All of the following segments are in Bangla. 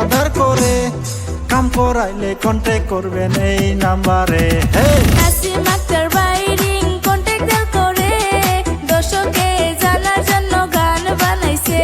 ঠিকাদার করে কাম করাইলে কন্ট্যাক্ট করবেন এই নাম্বারে। নাসিম আক্তার ভাই রিং কন্ট্যাক্ট করে দর্শকে জানার জন্য গান বানাইছে।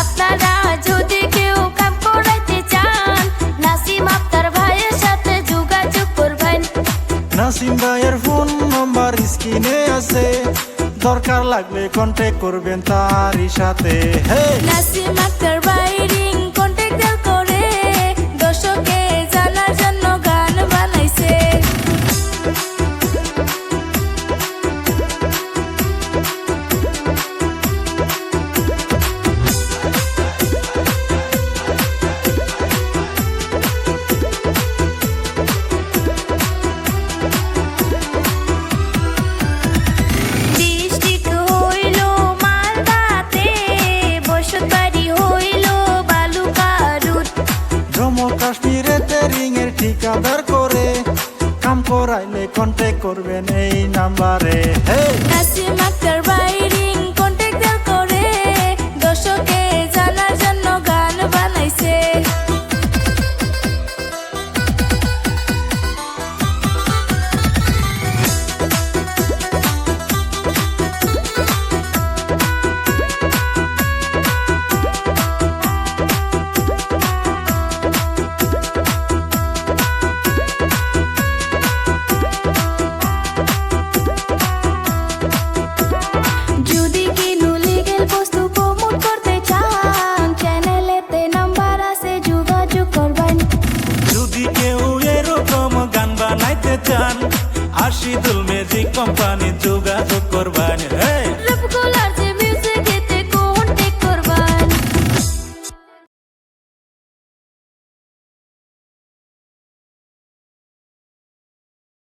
আপনারা যদি কেউ কাম করাইতে চান নাসিম আক্তার ভাইয়ের সাথে যোগাযোগ করবেন। নাসিম ভাইয়ের ফোন নাম্বার স্ক্রিনে আছে, দরকার লাগলে কন্ট্যাক্ট করবেন তারই সাথে। নাসিম আক্তার ভাই রিং কন্ট্যাক্ট করে দর্শকে জানার জন্য গান বানাইছে। ডিস্ট্রিক্ট হইল মালদাতে, বসতবাড়ি হইল বালুকারুত। জম্মু কাশ্মীরেতে রিংয়ের ঠিকাদার করে কাম করাইলে কন্ট্যাক্ট করবেন এই নাম্বারে। নাসিম আক্তার ভাই রিং কন্ট্যাক্ট করে দর্শকে জানার জন্য গান বানাইছে। যদি কিনু লিগেল বস্তু প্রমোট করতে চান চ্যানেলেতে নাম্বার আছে যোগাযোগ করবেন। যদি কেউ এরকম গান বানাইতে চান আশিদুল মিউজিক কোম্পানি যোগাযোগ করবেন।